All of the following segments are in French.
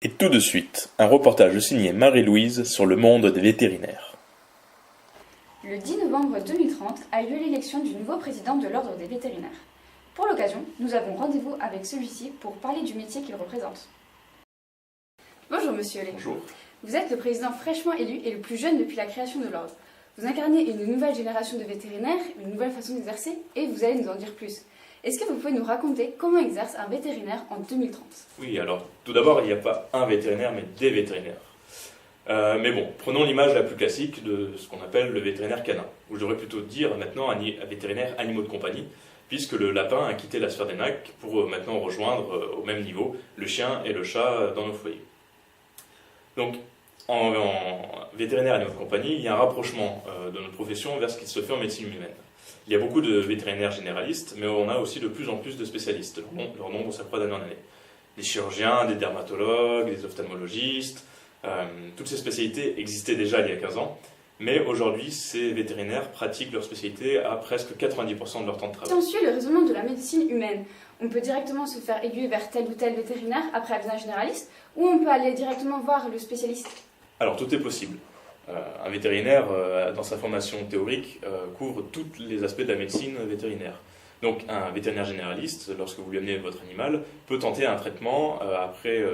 Et tout de suite, un reportage signé Marie-Louise sur le monde des vétérinaires. Le 10 novembre 2030 a eu lieu l'élection du nouveau président de l'Ordre des vétérinaires. Pour l'occasion, nous avons rendez-vous avec celui-ci pour parler du métier qu'il représente. Bonjour Monsieur Lé. Bonjour. Vous êtes le président fraîchement élu et le plus jeune depuis la création de l'Ordre. Vous incarnez une nouvelle génération de vétérinaires, une nouvelle façon d'exercer et vous allez nous en dire plus. Est-ce que vous pouvez nous raconter comment exerce un vétérinaire en 2030 ? Oui, alors tout d'abord, il n'y a pas un vétérinaire, mais des vétérinaires. Mais bon, prenons l'image la plus classique de ce qu'on appelle le vétérinaire canin, ou je devrais plutôt dire maintenant un vétérinaire animaux de compagnie, puisque le lapin a quitté la sphère des NAC pour maintenant rejoindre au même niveau le chien et le chat dans nos foyers. Donc, en vétérinaire animaux de compagnie, il y a un rapprochement de notre profession vers ce qui se fait en médecine humaine. Il y a beaucoup de vétérinaires généralistes, mais on a aussi de plus en plus de spécialistes. Leur nombre s'accroît d'année en année. Des chirurgiens, des dermatologues, des ophtalmologistes, toutes ces spécialités existaient déjà il y a 15 ans, mais aujourd'hui, ces vétérinaires pratiquent leur spécialité à presque 90% de leur temps de Si travail. on suit le raisonnement de la médecine humaine, on peut directement se faire aiguiller vers tel ou tel vétérinaire après avis d'un généraliste, ou on peut aller directement voir le spécialiste. Alors, tout est possible. Un vétérinaire, dans sa formation théorique, couvre tous les aspects de la médecine vétérinaire. Donc, un vétérinaire généraliste, lorsque vous lui amenez votre animal, peut tenter un traitement après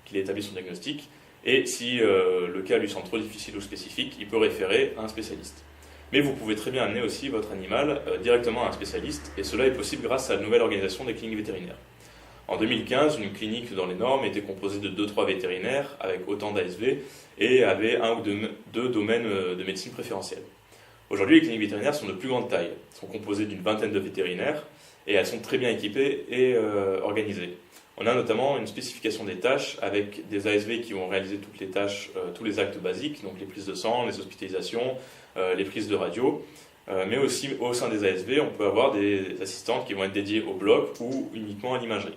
qu'il ait établi son diagnostic, et si le cas lui semble trop difficile ou spécifique, il peut référer à un spécialiste. Mais vous pouvez très bien amener aussi votre animal directement à un spécialiste, et cela est possible grâce à la nouvelle organisation des cliniques vétérinaires. En 2015, une clinique dans les normes était composée de 2-3 vétérinaires avec autant d'ASV et avait un ou deux domaines de médecine préférentielle. Aujourd'hui, les cliniques vétérinaires sont de plus grande taille. Elles sont composées d'une vingtaine de vétérinaires et elles sont très bien équipées et organisées. On a notamment une spécification des tâches avec des ASV qui vont réaliser toutes les tâches, tous les actes basiques, donc les prises de sang, les hospitalisations, les prises de radio. Mais aussi au sein des ASV, on peut avoir des assistantes qui vont être dédiées au bloc ou uniquement à l'imagerie.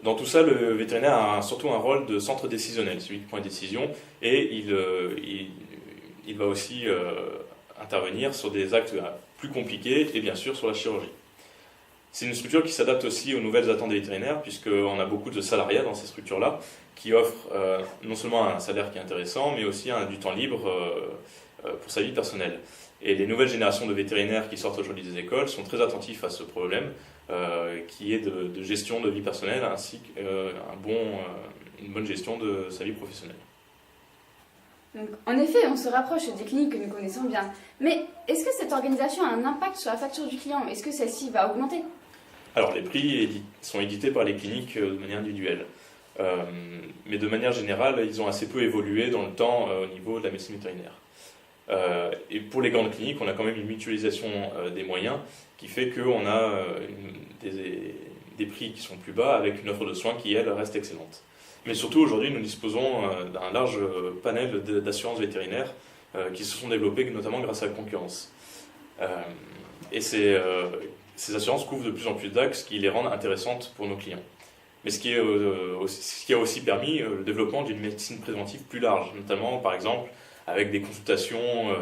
Dans tout ça, le vétérinaire a surtout un rôle de centre décisionnel, celui qui prend les décisions, et il va aussi intervenir sur des actes plus compliqués et bien sûr sur la chirurgie. C'est une structure qui s'adapte aussi aux nouvelles attentes des vétérinaires, puisqu'on a beaucoup de salariats dans ces structures-là, qui offrent non seulement un salaire qui est intéressant, mais aussi du temps libre pour sa vie personnelle. Et les nouvelles générations de vétérinaires qui sortent aujourd'hui des écoles sont très attentifs à ce problème, qui est de gestion de vie personnelle, ainsi qu'une bonne gestion de sa vie professionnelle. Donc, en effet, on se rapproche des cliniques que nous connaissons bien. Mais est-ce que cette organisation a un impact sur la facture du client ? Est-ce que celle-ci va augmenter ? Alors, les prix sont édités par les cliniques de manière individuelle. Mais de manière générale, ils ont assez peu évolué dans le temps au niveau de la médecine vétérinaire. Et pour les grandes cliniques, on a quand même une mutualisation des moyens qui fait qu'on a des prix qui sont plus bas avec une offre de soins qui, elle, reste excellente. Mais surtout, aujourd'hui, nous disposons d'un large panel d'assurances vétérinaires qui se sont développées notamment grâce à la concurrence. Et ces assurances couvrent de plus en plus d'axes qui les rendent intéressantes pour nos clients. Mais ce qui a aussi permis le développement d'une médecine préventive plus large, notamment, par exemple, avec des consultations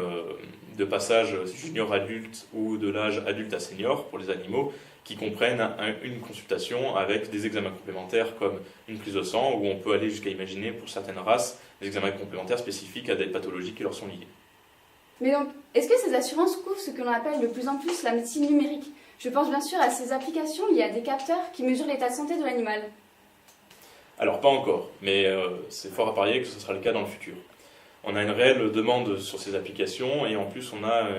de passage junior adulte ou de l'âge adulte à senior pour les animaux, qui comprennent une consultation avec des examens complémentaires comme une prise de sang, où on peut aller jusqu'à imaginer pour certaines races des examens complémentaires spécifiques à des pathologies qui leur sont liées. Mais donc, est-ce que ces assurances couvrent ce que l'on appelle de plus en plus la médecine numérique ? Je pense bien sûr à ces applications liées à des capteurs qui mesurent l'état de santé de l'animal. Alors pas encore, mais c'est fort à parier que ce sera le cas dans le futur. On a une réelle demande sur ces applications et en plus on a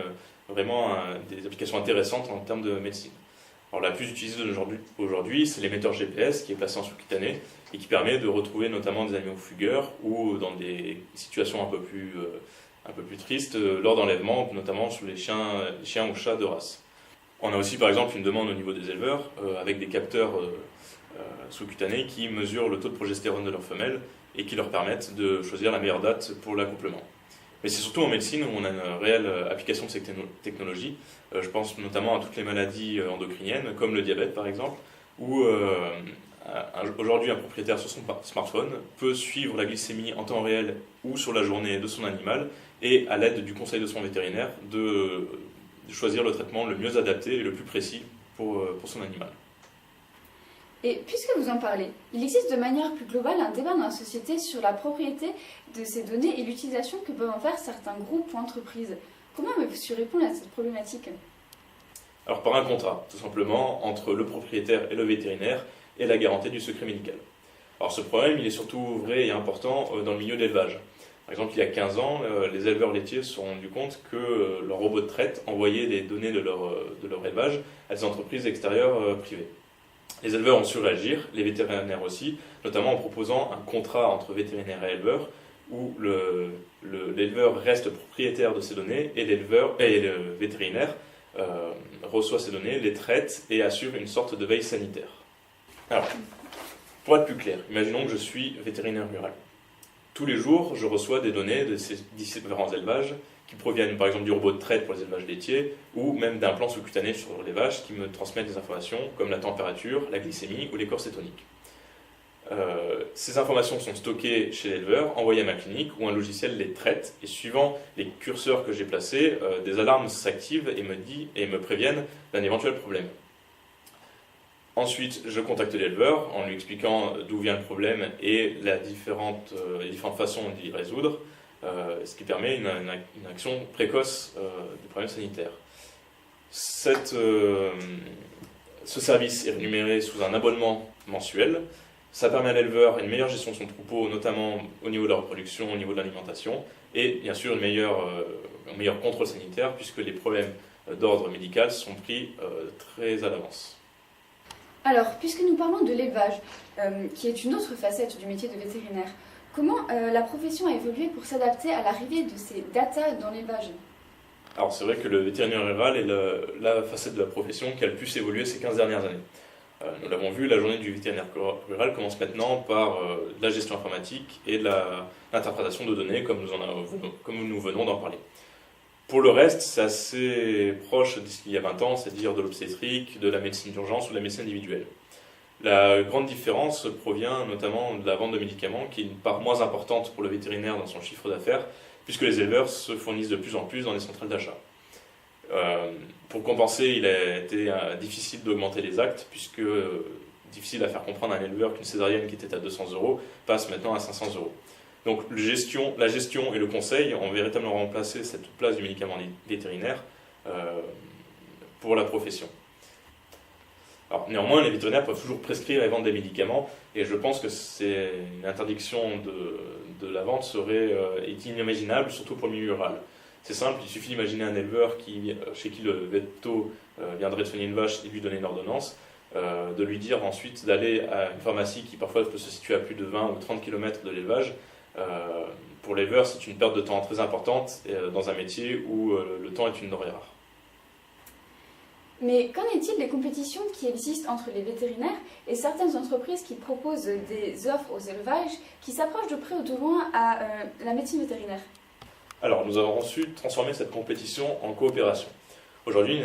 vraiment des applications intéressantes en termes de médecine. Alors la plus utilisée aujourd'hui, c'est l'émetteur GPS qui est placé en sous-cutané et qui permet de retrouver notamment des animaux fugueurs ou dans des situations un peu plus tristes lors d'enlèvements, notamment sur les chiens ou chats de race. On a aussi par exemple une demande au niveau des éleveurs avec des capteurs sous-cutanés qui mesurent le taux de progestérone de leurs femelles et qui leur permettent de choisir la meilleure date pour l'accouplement. Mais c'est surtout en médecine où on a une réelle application de ces technologies. Je pense notamment à toutes les maladies endocriniennes, comme le diabète par exemple, où aujourd'hui un propriétaire sur son smartphone peut suivre la glycémie en temps réel ou sur la journée de son animal et à l'aide du conseil de son vétérinaire de choisir le traitement le mieux adapté et le plus précis pour son animal. Et puisque vous en parlez, il existe de manière plus globale un débat dans la société sur la propriété de ces données et l'utilisation que peuvent en faire certains groupes ou entreprises. Comment avez-vous su répondre à cette problématique? Alors par un contrat, tout simplement, entre le propriétaire et le vétérinaire et la garantie du secret médical. Alors ce problème, il est surtout vrai et important dans le milieu de l'élevage. Par exemple, il y a 15 ans, les éleveurs laitiers se sont rendus compte que leurs robots de traite envoyaient des données de leur élevage à des entreprises extérieures privées. Les éleveurs ont su réagir, les vétérinaires aussi, notamment en proposant un contrat entre vétérinaire et éleveur où l'éleveur reste propriétaire de ces données et le vétérinaire reçoit ces données, les traite et assure une sorte de veille sanitaire. Alors, pour être plus clair, imaginons que je suis vétérinaire rural. Tous les jours, je reçois des données de ces différents élevages qui proviennent par exemple du robot de traite pour les élevages laitiers ou même d'un plan sous-cutané sur les vaches qui me transmettent des informations comme la température, la glycémie ou l'écorce cétonique. Ces informations sont stockées chez l'éleveur, envoyées à ma clinique où un logiciel les traite et suivant les curseurs que j'ai placés, des alarmes s'activent et me préviennent d'un éventuel problème. Ensuite, je contacte l'éleveur en lui expliquant d'où vient le problème et les différentes façons d'y résoudre, ce qui permet une action précoce du problème sanitaire. Ce service est rémunéré sous un abonnement mensuel. Ça permet à l'éleveur une meilleure gestion de son troupeau, notamment au niveau de la reproduction, au niveau de l'alimentation, et bien sûr un meilleur contrôle sanitaire, puisque les problèmes d'ordre médical sont pris très à l'avance. Alors, puisque nous parlons de l'élevage, qui est une autre facette du métier de vétérinaire, comment la profession a évolué pour s'adapter à l'arrivée de ces data dans l'élevage? Alors c'est vrai que le vétérinaire rural est la facette de la profession qui a le plus évolué ces 15 dernières années. Nous l'avons vu, la journée du vétérinaire rural commence maintenant par de la gestion informatique et de l'interprétation de données, comme nous venons d'en parler. Pour le reste, c'est assez proche de ce qu'il y a 20 ans, c'est-à-dire de l'obstétrique, de la médecine d'urgence ou de la médecine individuelle. La grande différence provient notamment de la vente de médicaments, qui est une part moins importante pour le vétérinaire dans son chiffre d'affaires, puisque les éleveurs se fournissent de plus en plus dans les centrales d'achat. Pour compenser, il a été difficile d'augmenter les actes, puisque difficile à faire comprendre à un éleveur qu'une césarienne qui était à 200 € passe maintenant à 500 €. Donc la gestion et le conseil ont véritablement remplacé cette place du médicament vétérinaire pour la profession. Alors, néanmoins, les vétérinaires peuvent toujours prescrire et vendre des médicaments, et je pense que une interdiction de la vente est inimaginable, surtout pour le milieu rural. C'est simple, il suffit d'imaginer un éleveur chez qui le véto viendrait de soigner une vache et lui donner une ordonnance, de lui dire ensuite d'aller à une pharmacie qui parfois peut se situer à plus de 20 ou 30 km de l'élevage. Pour l'éleveur, c'est une perte de temps très importante dans un métier où le temps est une denrée rare. Mais qu'en est-il des compétitions qui existent entre les vétérinaires et certaines entreprises qui proposent des offres aux élevages qui s'approchent de près ou de loin à la médecine vétérinaire? Alors, nous avons su transformer cette compétition en coopération. Aujourd'hui,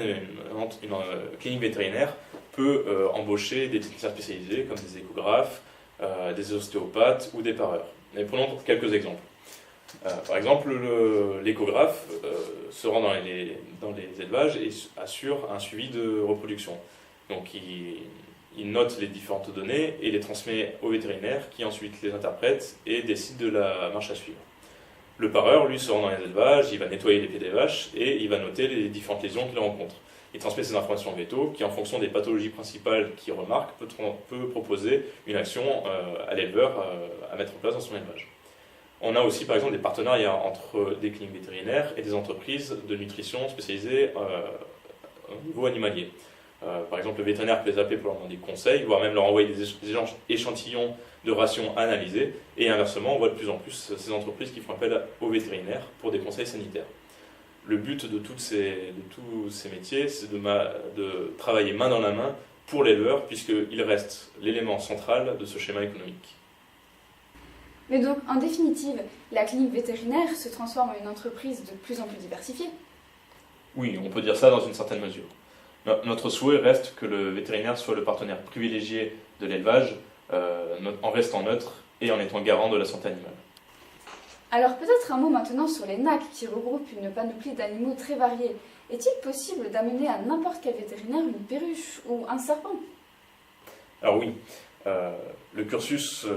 une clinique vétérinaire peut embaucher des techniciens spécialisés comme des échographes, des ostéopathes ou des pareurs. Mais prenons quelques exemples. Par exemple, l'échographe se rend dans les élevages et assure un suivi de reproduction. Donc il note les différentes données et les transmet au vétérinaire qui ensuite les interprète et décide de la marche à suivre. Le pareur, lui, se rend dans les élevages, il va nettoyer les pieds des vaches et il va noter les différentes lésions qu'il rencontre. Il transmet ces informations au véto qui, en fonction des pathologies principales qu'il remarque, peut proposer une action à l'éleveur à mettre en place dans son élevage. On a aussi par exemple des partenariats entre des cliniques vétérinaires et des entreprises de nutrition spécialisées au niveau animalier. Par exemple, le vétérinaire peut les appeler pour leur demander des conseils, voire même leur envoyer des échantillons de rations analysées. Et inversement, on voit de plus en plus ces entreprises qui font appel aux vétérinaires pour des conseils sanitaires. Le but de tous ces métiers, c'est de travailler main dans la main pour l'éleveur, puisqu'il reste l'élément central de ce schéma économique. Mais donc, en définitive, la clinique vétérinaire se transforme en une entreprise de plus en plus diversifiée. Oui, on peut dire ça dans une certaine mesure. Notre souhait reste que le vétérinaire soit le partenaire privilégié de l'élevage, en restant neutre et en étant garant de la santé animale. Alors peut-être un mot maintenant sur les NAC qui regroupent une panoplie d'animaux très variés. Est-il possible d'amener à n'importe quel vétérinaire une perruche ou un serpent? Alors oui, dans le cursus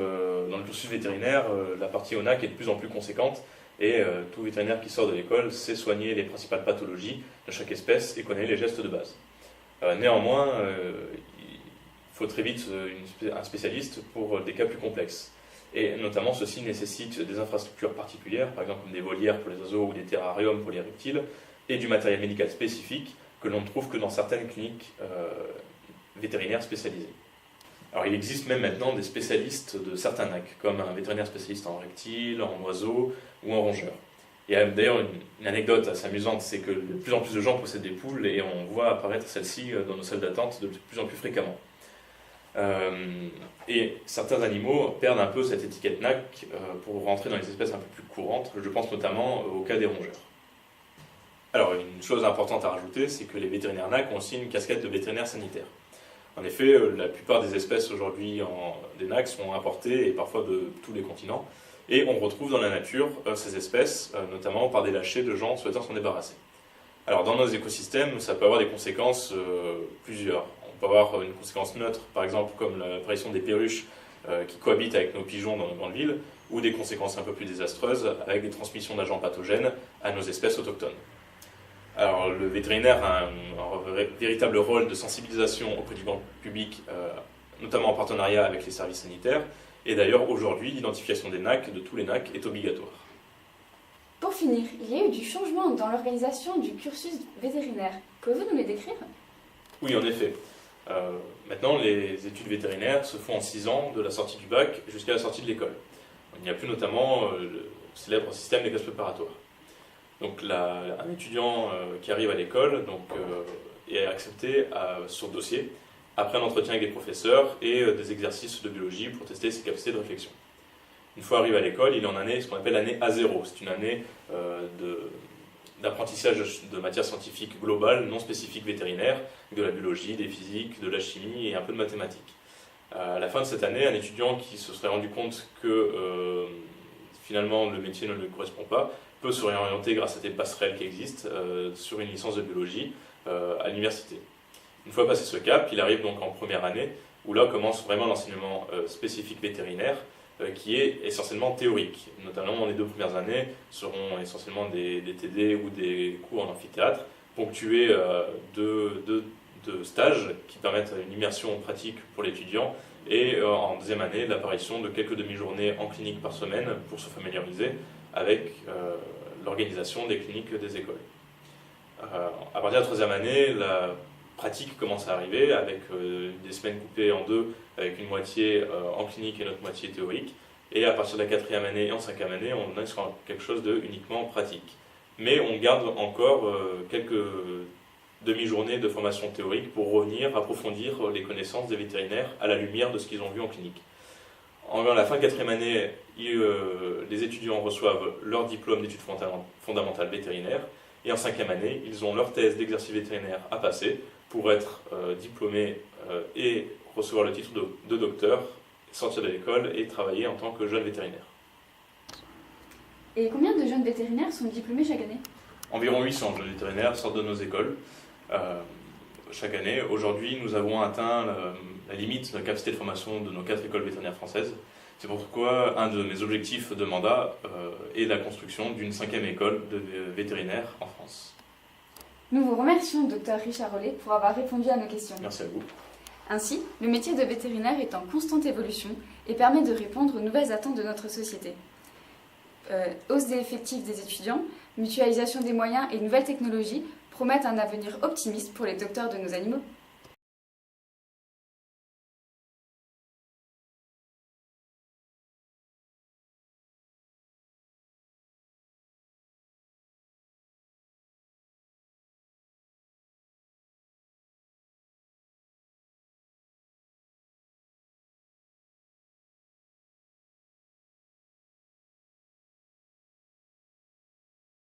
vétérinaire, la partie ONAC est de plus en plus conséquente et tout vétérinaire qui sort de l'école sait soigner les principales pathologies de chaque espèce et connaît les gestes de base. Néanmoins, il faut très vite un spécialiste pour des cas plus complexes. Et notamment, ceci nécessite des infrastructures particulières, par exemple comme des volières pour les oiseaux ou des terrariums pour les reptiles, et du matériel médical spécifique que l'on ne trouve que dans certaines cliniques vétérinaires spécialisées. Alors il existe même maintenant des spécialistes de certains NAC, comme un vétérinaire spécialiste en reptiles, en oiseaux ou en rongeurs. Il y a d'ailleurs une anecdote assez amusante, c'est que de plus en plus de gens possèdent des poules et on voit apparaître celles-ci dans nos salles d'attente de plus en plus fréquemment. Et certains animaux perdent un peu cette étiquette NAC pour rentrer dans les espèces un peu plus courantes, je pense notamment au cas des rongeurs. Alors une chose importante à rajouter, c'est que les vétérinaires NAC ont aussi une casquette de vétérinaire sanitaire. En effet, la plupart des espèces aujourd'hui des NAC sont importées et parfois de tous les continents, et on retrouve dans la nature ces espèces, notamment par des lâchers de gens souhaitant s'en débarrasser. Alors dans nos écosystèmes, ça peut avoir des conséquences plusieurs. On peut avoir une conséquence neutre, par exemple comme l'apparition des perruches qui cohabitent avec nos pigeons dans nos grandes villes, ou des conséquences un peu plus désastreuses avec des transmissions d'agents pathogènes à nos espèces autochtones. Alors le vétérinaire a un véritable rôle de sensibilisation auprès du grand public, notamment en partenariat avec les services sanitaires, et d'ailleurs aujourd'hui l'identification des NAC, de tous les NAC, est obligatoire. Pour finir, il y a eu du changement dans l'organisation du cursus vétérinaire. Pouvez-vous nous les décrire? Oui, en effet. Maintenant, les études vétérinaires se font en 6 ans, de la sortie du bac jusqu'à la sortie de l'école. Il n'y a plus notamment le célèbre système des classes préparatoires. Donc un étudiant qui arrive à l'école est accepté sur dossier, après un entretien avec des professeurs et des exercices de biologie pour tester ses capacités de réflexion. Une fois arrivé à l'école, il est en année, ce qu'on appelle l'année A0. C'est une année d'apprentissage de matières scientifiques globales, non spécifiques vétérinaires, de la biologie, des physiques, de la chimie et un peu de mathématiques. À la fin de cette année, un étudiant qui se serait rendu compte que finalement le métier ne lui correspond pas, peut se réorienter grâce à des passerelles qui existent sur une licence de biologie à l'université. Une fois passé ce cap, il arrive donc en première année, où là commence vraiment l'enseignement spécifique vétérinaire, qui est essentiellement théorique. Notamment les 2 premières années seront essentiellement des TD ou des cours en amphithéâtre, ponctués de stages qui permettent une immersion pratique pour l'étudiant, et en deuxième année, l'apparition de quelques demi-journées en clinique par semaine pour se familiariser avec l'organisation des cliniques des écoles. À partir de la troisième année, la pratique commence à arriver avec des semaines coupées en 2, avec une moitié en clinique et une autre moitié théorique. Et à partir de la 4e année et en 5e année, on est sur quelque chose de uniquement pratique. Mais on garde encore quelques demi-journées de formation théorique pour revenir approfondir les connaissances des vétérinaires à la lumière de ce qu'ils ont vu en clinique. À la fin de 4e année, les étudiants reçoivent leur diplôme d'études fondamentales vétérinaires, et en 5e année, ils ont leur thèse d'exercice vétérinaire à passer pour être diplômés et recevoir le titre de docteur, sortir de l'école et travailler en tant que jeune vétérinaire. Et combien de jeunes vétérinaires sont diplômés chaque année? Environ 800 jeunes vétérinaires sortent de nos écoles chaque année. Aujourd'hui, nous avons atteint la limite de la capacité de formation de nos 4 écoles vétérinaires françaises. C'est pourquoi un de mes objectifs de mandat est la construction d'une 5e école de vétérinaires en France. Nous vous remercions, Dr Richard Rollet, pour avoir répondu à nos questions. Merci à vous. Ainsi, le métier de vétérinaire est en constante évolution et permet de répondre aux nouvelles attentes de notre société. Hausse des effectifs des étudiants, mutualisation des moyens et nouvelles technologies promettent un avenir optimiste pour les docteurs de nos animaux.